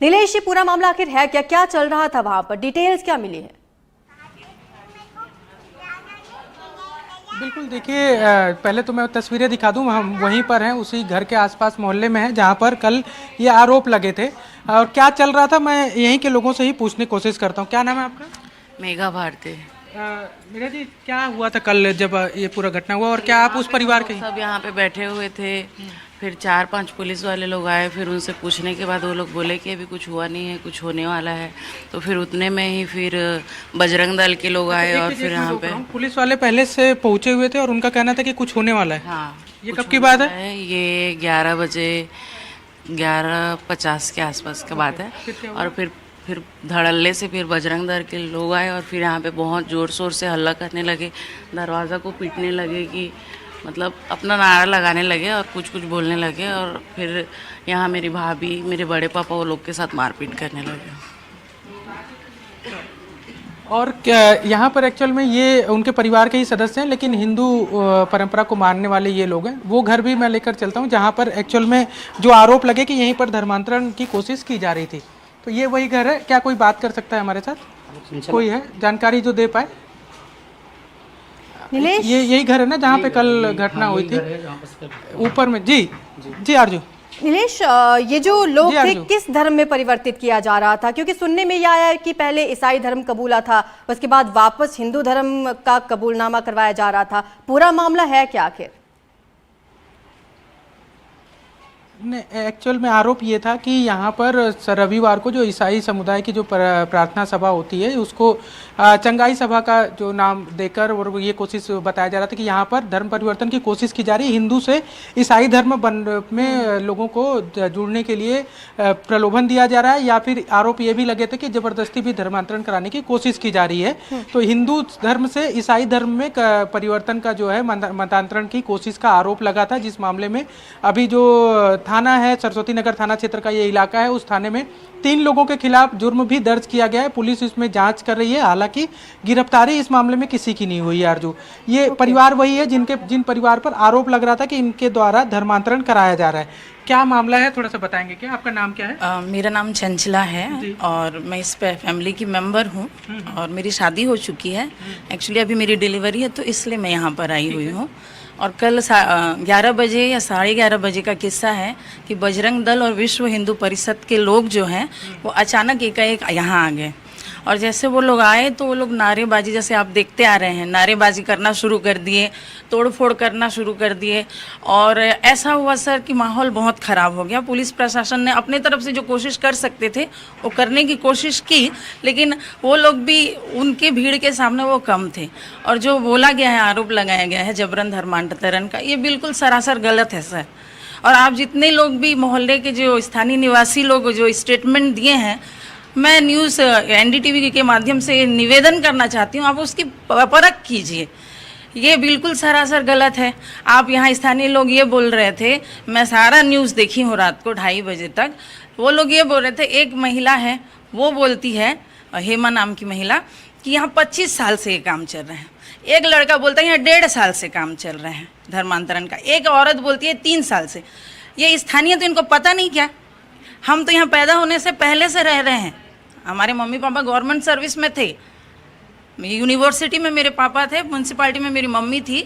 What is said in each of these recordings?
नीलेश, ये पूरा मामला आखिर है क्या? क्या चल रहा था वहां पर? डिटेल्स क्या मिली है? बिल्कुल, देखिए पहले तो मैं तस्वीरें दिखा दूं। हम वहीं पर हैं, उसी घर के आसपास मोहल्ले में हैं जहां पर कल ये आरोप लगे थे। और क्या चल रहा था मैं यहीं के लोगों से ही पूछने की कोशिश करता हूं। क्या नाम है आपका? मेघा भारती। मेरा जी, क्या हुआ था कल जब ये पूरा घटना हुआ, और क्या आप उस परिवार के? सब यहाँ पे बैठे हुए थे, फिर 4-5 पुलिस वाले लोग आए। फिर उनसे पूछने के बाद वो लोग बोले कि अभी कुछ हुआ नहीं है, कुछ होने वाला है। तो फिर उतने में ही फिर बजरंग दल के लोग आए और फिर यहाँ पे पुलिस वाले पहले से पहुंचे हुए थे और उनका कहना था कि कुछ होने वाला है। हाँ, ये कब की बात है? ये 11 बजे 11:50 के आसपास की बात है। और फिर धड़ल्ले से फिर बजरंग दल के लोग आए और फिर यहाँ पे बहुत ज़ोर शोर से हल्ला करने लगे, दरवाज़ा को पीटने लगे, कि मतलब अपना नारा लगाने लगे और कुछ कुछ बोलने लगे। और फिर यहाँ मेरी भाभी, मेरे बड़े पापा, वो लोग के साथ मारपीट करने लगे। और क्या यहाँ पर एक्चुअल में ये उनके परिवार के ही सदस्य हैं, लेकिन हिंदू परंपरा को मानने वाले ये लोग हैं। वो घर भी मैं लेकर चलता हूँ जहाँ पर एक्चुअल में जो आरोप लगे कि यहीं पर धर्मांतरण की कोशिश की जा रही थी। तो ये वही घर है। क्या कोई बात कर सकता है हमारे साथ? कोई है जानकारी जो दे पाए? नीलेश, ये यही घर है ना जहाँ पे कल घटना हुई थी ऊपर में? जी जी आरजू। नीलेश, ये जो लोग थे किस धर्म में परिवर्तित किया जा रहा था? क्योंकि सुनने में यह आया है कि पहले ईसाई धर्म कबूला था, उसके बाद वापस हिंदू धर्म का कबूलनामा करवाया जा रहा था। पूरा मामला है क्या आखिर? एक्चुअल में आरोप ये था कि यहाँ पर रविवार को जो ईसाई समुदाय की जो प्रार्थना सभा होती है, उसको चंगाई सभा का जो नाम देकर और ये कोशिश बताया जा रहा था कि यहाँ पर धर्म परिवर्तन की कोशिश की जा रही है। हिंदू से ईसाई धर्म में लोगों को जुड़ने के लिए प्रलोभन दिया जा रहा है, या फिर आरोप ये भी लगे थे कि जबरदस्ती भी धर्मांतरण कराने की कोशिश की जा रही है। तो हिंदू धर्म से ईसाई धर्म में परिवर्तन का जो है मतांतरण की कोशिश का आरोप लगा था, जिस मामले में अभी जो थाना है, सरस्वती नगर थाना क्षेत्र का ये इलाका है, उस थाने में 3 लोगों के खिलाफ जुर्म भी दर्ज किया गया है। पुलिस इसमें जांच कर रही है। हालांकि गिरफ्तारी इस मामले में किसी की नहीं हुई है। आरजू, ये परिवार वही है जिन परिवार पर आरोप लग रहा था कि इनके द्वारा धर्मांतरण कराया जा रहा है। क्या मामला है, थोड़ा सा बताएंगे क्या? आपका नाम क्या है? मेरा नाम चंचला है और मैं इस पे फैमिली की मेंबर हूँ और मेरी शादी हो चुकी है। एक्चुअली अभी मेरी डिलीवरी है, तो इसलिए मैं यहाँ पर आई हुई हूँ। और कल 11 बजे या 11:30 बजे का किस्सा है कि बजरंग दल और विश्व हिंदू परिषद के लोग जो हैं वो अचानक एकाएक यहाँ आ गए। और जैसे वो लोग आए तो वो लोग नारेबाजी, जैसे आप देखते आ रहे हैं, नारेबाजी करना शुरू कर दिए, तोड़फोड़ करना शुरू कर दिए। और ऐसा हुआ सर कि माहौल बहुत ख़राब हो गया। पुलिस प्रशासन ने अपने तरफ से जो कोशिश कर सकते थे वो करने की कोशिश की, लेकिन वो लोग भी उनके भीड़ के सामने वो कम थे। और जो बोला गया है, आरोप लगाया गया है जबरन धर्मांतरण का, ये बिल्कुल सरासर गलत है सर। और आप जितने लोग भी मोहल्ले के जो स्थानीय निवासी लोग जो स्टेटमेंट दिए हैं, मैं न्यूज़ NDTV के माध्यम से निवेदन करना चाहती हूँ, आप उसकी परख कीजिए। ये बिल्कुल सरासर गलत है। आप यहाँ स्थानीय लोग ये बोल रहे थे, मैं सारा न्यूज़ देखी हूँ रात को 2:30 बजे तक। वो लोग ये बोल रहे थे, एक महिला है वो बोलती है, हेमा नाम की महिला, कि यहाँ 25 साल से ये काम चल रहा है। एक लड़का बोलता है यहाँ 1.5 साल से काम चल रहा है धर्मांतरण का। एक औरत बोलती है 3 साल से। ये स्थानीय तो इनको पता नहीं क्या? हम तो यहाँ पैदा होने से पहले से रह रहे हैं। हमारे मम्मी पापा गवर्नमेंट सर्विस में थे, यूनिवर्सिटी में मेरे पापा थे, म्यूनसिपालिटी में मेरी मम्मी थी,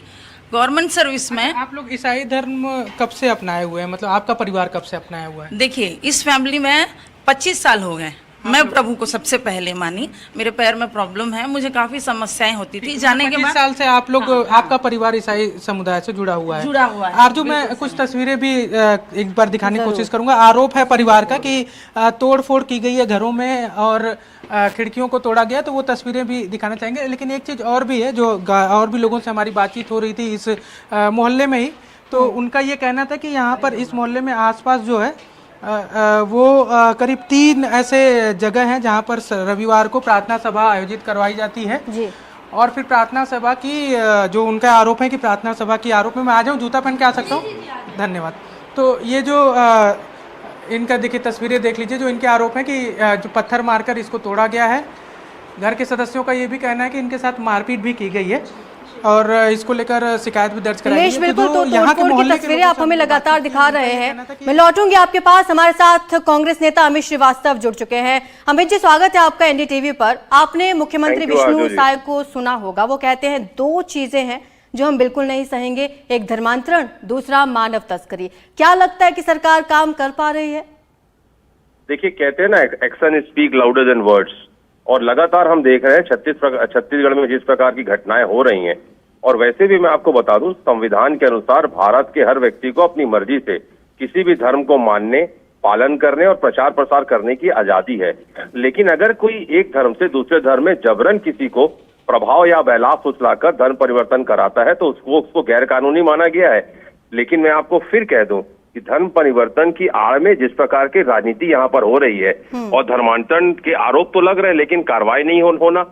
गवर्नमेंट सर्विस में। आप लोग ईसाई धर्म कब से अपनाए हुए हैं? मतलब आपका परिवार कब से अपनाया हुआ है? देखिए, इस फैमिली में 25 साल हो गए। मैं प्रभु को सबसे पहले मानी। मेरे पैर में प्रॉब्लम है, मुझे काफी समस्याएं होती थी। जाने के बाद 25 साल से आप लोग आपका परिवार ईसाई समुदाय से जुड़ा हुआ है। आरजू, मैं कुछ तस्वीरें भी एक बार दिखाने की कोशिश करूंगा। आरोप है परिवार का कि तोड़फोड़ की गई है घरों में और खिड़कियों को तोड़ा गया, तो वो तस्वीरें भी दिखाना चाहेंगे। लेकिन एक चीज और भी है, जो और भी लोगों से हमारी बातचीत हो रही थी इस मोहल्ले में ही, तो उनका ये कहना था कि यहाँ पर इस मोहल्ले में आसपास जो है वो करीब 3 ऐसे जगह हैं जहाँ पर रविवार को प्रार्थना सभा आयोजित करवाई जाती है जी। और फिर प्रार्थना सभा की जो उनका आरोप है कि प्रार्थना सभा की आरोप में मैं आ जाऊँ, जूता पहन के आ सकता हूँ? धन्यवाद। तो ये जो इनका देखिए, तस्वीरें देख लीजिए, जो इनके आरोप हैं कि जो पत्थर मारकर इसको तोड़ा गया है। घर के सदस्यों का ये भी कहना है कि इनके साथ मारपीट भी की गई है। और इसको लेकर शिकायत भी दर्ज कराई दिनेश, है। बिल्कुल, तो यहाँ के तोड़फोड़ की मोहल्ले के तस्वीरें लोगों आप से हमें हमने लगातार बातचीत दिखा की, रहे उनका हैं। कहना था कि मैं लौटूंगी आपके पास, हमारे साथ कांग्रेस नेता अमित श्रीवास्तव जुड़ चुके हैं। अमित जी, स्वागत है आपका एनडीटीवी पर। आपने मुख्यमंत्री विष्णु साय को सुना होगा, वो कहते हैं दो चीजें हैं जो हम बिल्कुल नहीं सहेंगे, एक धर्मांतरण, दूसरा मानव तस्करी। क्या लगता है कि सरकार काम कर पा रही है? देखिए, कहते हैं ना, action speak louder than words, और लगातार हम देख रहे हैं छत्तीसगढ़ में जिस प्रकार की घटनाएं हो रही हैं। और वैसे भी मैं आपको बता दूं, संविधान के अनुसार भारत के हर व्यक्ति को अपनी मर्जी से किसी भी धर्म को मानने, पालन करने और प्रचार प्रसार करने की आजादी है। लेकिन अगर कोई एक धर्म से दूसरे धर्म में जबरन किसी को प्रभाव या बहलाव फुसलाकर धर्म परिवर्तन कराता है तो उसको गैर कानूनी माना गया है। लेकिन मैं आपको फिर कह दूं कि धर्म परिवर्तन की आड़ में जिस प्रकार की राजनीति यहाँ पर हो रही है और धर्मांतरण के आरोप तो लग रहे हैं लेकिन कार्रवाई नहीं होना,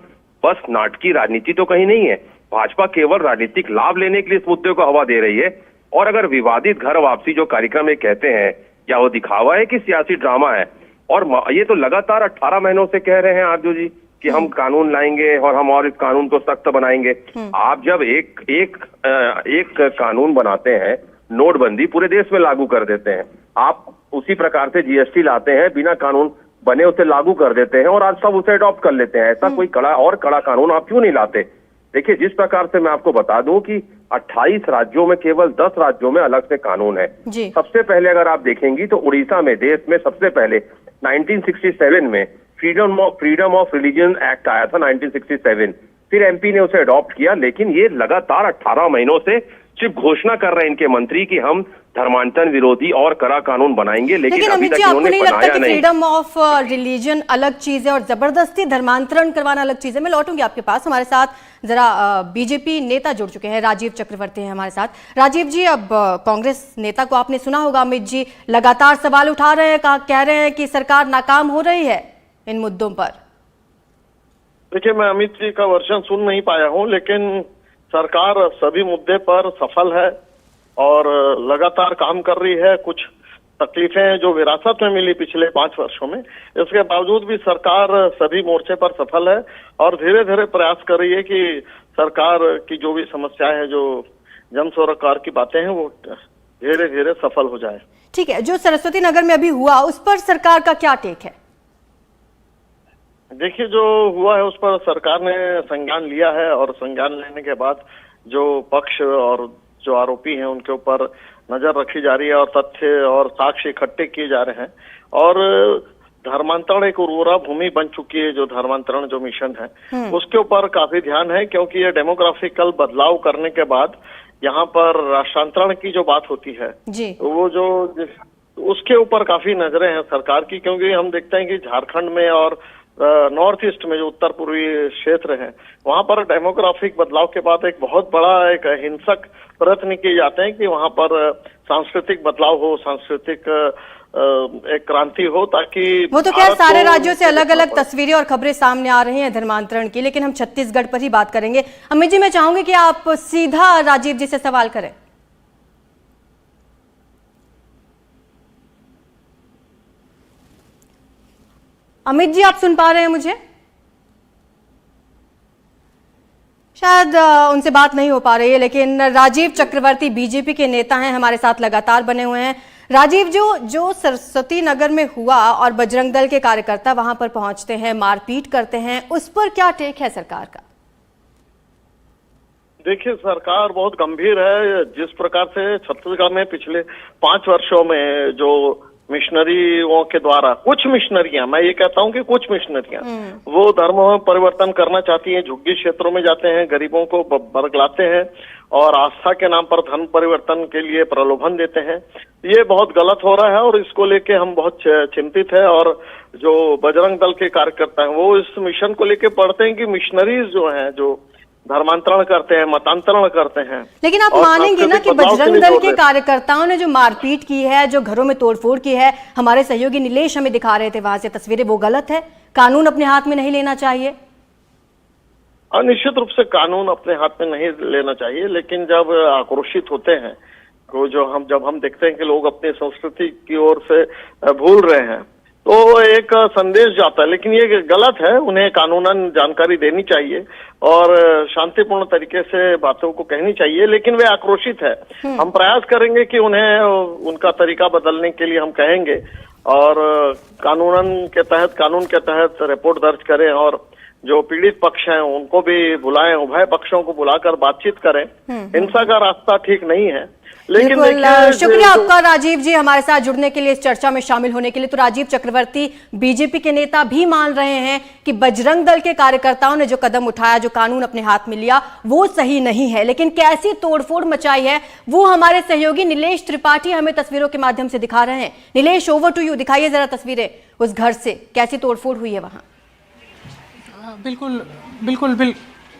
बस नाटकीय राजनीति तो कहीं नहीं है। भाजपा केवल राजनीतिक लाभ लेने के लिए इस मुद्दे को हवा दे रही है। और अगर विवादित घर वापसी जो कार्यक्रम ये कहते हैं, या वो दिखावा है कि सियासी ड्रामा है, और ये तो लगातार 18 महीनों से कह रहे हैं आरजू जी कि हम कानून लाएंगे और हम और इस कानून को सख्त बनाएंगे। आप जब एक कानून बनाते हैं, नोटबंदी पूरे देश में लागू कर देते हैं, आप उसी प्रकार से जीएसटी लाते हैं, बिना कानून बने उसे लागू कर देते हैं और आज सब उसे अडॉप्ट कर लेते हैं। ऐसा कोई कड़ा कानून आप क्यों नहीं लाते? देखिए, जिस प्रकार से मैं आपको बता दूं कि 28 राज्यों में केवल 10 राज्यों में अलग से कानून है। सबसे पहले अगर आप देखेंगी तो उड़ीसा में देश में सबसे पहले 1967 में फ्रीडम ऑफ रिलीजन एक्ट आया था 1967, फिर एमपी ने उसे अडॉप्ट किया। लेकिन ये लगातार 18 महीनों से सिर्फ घोषणा कर रहे हैं इनके मंत्री कि हम धर्मांतरण विरोधी और कड़ा कानून बनाएंगे, लेकिन अभी तक आपको नहीं लगता कि नहीं। फ्रीडम ऑफ रिलीजन अलग चीज है और जबरदस्ती धर्मांतरण करवाना अलग चीज है? मैं लौटूंगी आपके पास, हमारे साथ जरा बीजेपी नेता जुड़ चुके हैं, राजीव चक्रवर्ती हैं हमारे साथ। राजीव जी, अब कांग्रेस नेता को आपने सुना होगा, अमित जी लगातार सवाल उठा रहे हैं, कह रहे हैं कि सरकार नाकाम हो रही है इन मुद्दों पर। देखिए, मैं अमित जी का वर्षन सुन नहीं पाया हूं, लेकिन सरकार सभी मुद्दे पर सफल है और लगातार काम कर रही है। कुछ तकलीफें जो विरासत में मिली पिछले 5 वर्षों में, इसके बावजूद भी सरकार सभी मोर्चे पर सफल है और धीरे धीरे प्रयास कर रही है कि सरकार की जो भी समस्याएं हैं, जो जन सरोकार की बातें हैं, वो धीरे धीरे सफल हो जाए। ठीक है, जो सरस्वती नगर में अभी हुआ उस पर सरकार का क्या टेक है? देखिए, जो हुआ है उस पर सरकार ने संज्ञान लिया है और संज्ञान लेने के बाद जो पक्ष और जो आरोपी हैं उनके ऊपर नजर रखी जा रही है और तथ्य और साक्ष्य इकट्ठे किए जा रहे हैं। और धर्मांतरण एक उर्वरा भूमि बन चुकी है। जो धर्मांतरण जो मिशन है उसके ऊपर काफी ध्यान है, क्योंकि ये डेमोग्राफिकल बदलाव करने के बाद यहाँ पर राष्ट्रांतरण की जो बात होती है वो जो उसके ऊपर काफी नजरें हैं सरकार की, क्योंकि हम देखते हैं कि झारखंड में और नॉर्थ ईस्ट में जो उत्तर पूर्वी क्षेत्र है वहां पर डेमोग्राफिक बदलाव के बाद एक बहुत बड़ा एक हिंसक प्रयत्न किए जाते हैं कि वहां पर सांस्कृतिक बदलाव हो, सांस्कृतिक एक क्रांति हो, ताकि वो तो खैर सारे राज्यों से अलग अलग तस्वीरें और खबरें सामने आ रही हैं धर्मांतरण की, लेकिन हम छत्तीसगढ़ पर ही बात करेंगे। अमित जी, मैं चाहूंगी कि आप सीधा राजीव जी से सवाल करें। अमित जी, आप सुन पा रहे हैं मुझे? शायद उनसे बात नहीं हो पा रही है, लेकिन राजीव चक्रवर्ती बीजेपी के नेता हैं, हमारे साथ लगातार बने हुए हैं। राजीव, जो सरस्वती नगर में हुआ और बजरंग दल के कार्यकर्ता वहां पर पहुंचते हैं, मारपीट करते हैं, उस पर क्या टेक है सरकार का? देखिए, सरकार बहुत गंभीर है। जिस प्रकार से छत्तीसगढ़ में पिछले 5 वर्षों में जो मिशनरियों के द्वारा, कुछ मिशनरियां, मैं ये कहता हूं कि कुछ मिशनरियां वो धर्म में परिवर्तन करना चाहती हैं, झुग्गी क्षेत्रों में जाते हैं, गरीबों को बरगलाते हैं और आस्था के नाम पर धर्म परिवर्तन के लिए प्रलोभन देते हैं। ये बहुत गलत हो रहा है और इसको लेके हम बहुत चिंतित है। और जो बजरंग दल के कार्यकर्ता हैं वो इस मिशन को लेके पढ़ते हैं कि मिशनरीज जो हैं, जो धर्मांतरण करते हैं, मतांतरण करते हैं। लेकिन आप मानेंगे ना कि बजरंग दल के कार्यकर्ताओं ने जो मारपीट की है, जो घरों में तोड़फोड़ की है, हमारे सहयोगी नीलेश हमें दिखा रहे थे वहां से तस्वीरें, वो गलत है? कानून अपने हाथ में नहीं लेना चाहिए? निश्चित रूप से कानून अपने हाथ में नहीं लेना चाहिए, लेकिन जब आक्रोशित होते हैं तो जब हम देखते हैं कि लोग अपनी संस्कृति की ओर से भूल रहे हैं, तो एक संदेश जाता है, लेकिन ये गलत है। उन्हें कानूनन जानकारी देनी चाहिए और शांतिपूर्ण तरीके से बातों को कहनी चाहिए, लेकिन वे आक्रोशित है। हम प्रयास करेंगे कि उन्हें उनका तरीका बदलने के लिए हम कहेंगे और कानून के तहत रिपोर्ट दर्ज करें और जो पीड़ित पक्ष हैं उनको भी बुलाएं, उभय पक्षों को बुलाकर बातचीत करें। हिंसा का रास्ता ठीक नहीं है। लेकिन बिल्कुल, शुक्रिया आपका राजीव जी हमारे साथ जुड़ने के लिए, इस चर्चा में शामिल होने के लिए। तो राजीव चक्रवर्ती, बीजेपी के नेता भी मान रहे हैं कि बजरंग दल के कार्यकर्ताओं ने जो कदम उठाया, जो कानून अपने हाथ में लिया, वो सही नहीं है। लेकिन कैसी तोड़फोड़ मचाई है वो हमारे सहयोगी नीलेश त्रिपाठी हमें तस्वीरों के माध्यम से दिखा रहे हैं। नीलेश, ओवर टू यू, दिखाइए जरा तस्वीरें उस घर से, कैसी तोड़फोड़ हुई है वहां। बिल्कुल बिल्कुल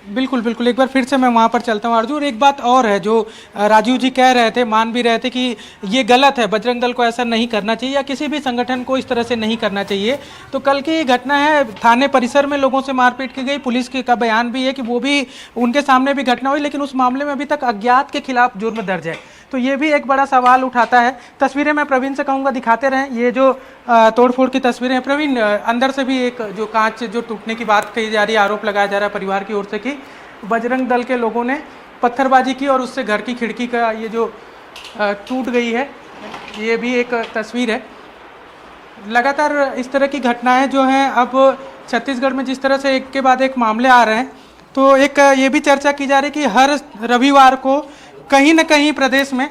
बिल्कुल बिल्कुल एक बार फिर से मैं वहाँ पर चलता हूँ। अर्जुन, एक बात और है जो राजीव जी कह रहे थे, मान भी रहे थे कि ये गलत है, बजरंग दल को ऐसा नहीं करना चाहिए या किसी भी संगठन को इस तरह से नहीं करना चाहिए। तो कल की घटना है, थाने परिसर में लोगों से मारपीट की गई, पुलिस का बयान भी है कि वो भी उनके सामने भी घटना हुई, लेकिन उस मामले में अभी तक अज्ञात के खिलाफ जुर्म दर्ज है। तो ये भी एक बड़ा सवाल उठाता है। तस्वीरें मैं प्रवीण से कहूँगा दिखाते रहें, ये जो तोड़फोड़ की तस्वीरें हैं। प्रवीण, अंदर से भी एक जो कांच जो टूटने की बात कही जा रही है, आरोप लगाया जा रहा है परिवार की ओर से कि बजरंग दल के लोगों ने पत्थरबाजी की और उससे घर की खिड़की का ये जो टूट गई है, ये भी एक तस्वीर है। लगातार इस तरह की घटनाएं जो हैं अब छत्तीसगढ़ में जिस तरह से एक के बाद एक मामले आ रहे हैं, तो एक ये भी चर्चा की जा रही है कि हर रविवार को कहीं न कहीं प्रदेश में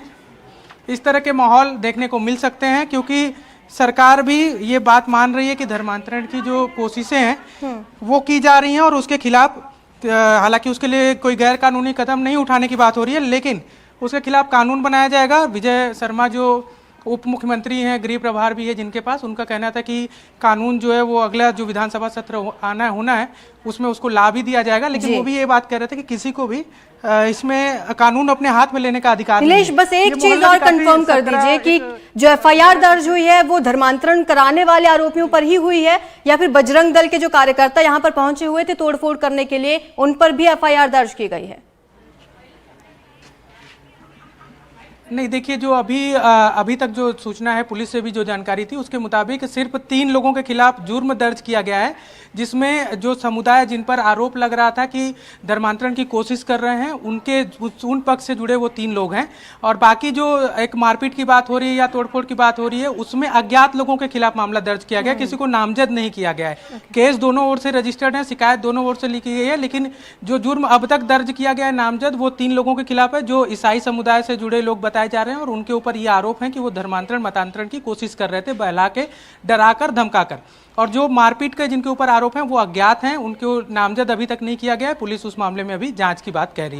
इस तरह के माहौल देखने को मिल सकते हैं, क्योंकि सरकार भी ये बात मान रही है कि धर्मांतरण की जो कोशिशें हैं वो की जा रही हैं और उसके खिलाफ, हालांकि उसके लिए कोई गैर कानूनी कदम नहीं उठाने की बात हो रही है, लेकिन उसके खिलाफ कानून बनाया जाएगा। विजय शर्मा जो उप मुख्यमंत्री हैं, गृह प्रभार भी है जिनके पास, उनका कहना था कि कानून जो है वो अगला जो विधानसभा सत्र होना है उसमें उसको ला भी दिया जाएगा। लेकिन वो भी ये बात कह रहे थे कि किसी को भी इसमें कानून अपने हाथ में लेने का अधिकार नहीं है। नीलेश, बस एक चीज और कंफर्म कर दीजिए कि जो एफआईआर दर्ज हुई है वो धर्मांतरण कराने वाले आरोपियों पर ही हुई है या फिर बजरंग दल के जो कार्यकर्ता यहाँ पर पहुंचे हुए थे तोड़फोड़ करने के लिए, उन पर भी एफआईआर दर्ज की गई है? नहीं, देखिए, जो अभी तक जो सूचना है, पुलिस से भी जो जानकारी थी उसके मुताबिक सिर्फ 3 लोगों के खिलाफ जुर्म दर्ज किया गया है, जिसमें जो समुदाय जिन पर आरोप लग रहा था कि धर्मांतरण की कोशिश कर रहे हैं उन पक्ष से जुड़े वो 3 लोग हैं। और बाकी जो एक मारपीट की बात हो रही है या तोड़फोड़ की बात हो रही है, उसमें अज्ञात लोगों के खिलाफ मामला दर्ज किया गया, किसी को नामजद नहीं किया गया है। केस दोनों ओर से रजिस्टर्ड है, शिकायत दोनों ओर से लिखी गई है, लेकिन जो जुर्म अब तक दर्ज किया गया है नामजद, वो 3 लोगों के खिलाफ है जो ईसाई समुदाय से जुड़े लोग बताए जा रहे हैं और उनके ऊपर ये आरोप है कि वो धर्मांतरण मतांतरण की कोशिश कर रहे थे, बहला के, डराकर, धमकाकर। और जो मारपीट के जिनके ऊपर आरोप हैं वो अज्ञात हैं, उनको नामजद अभी तक नहीं किया गया है। पुलिस उस मामले में अभी जांच की बात कह रही है।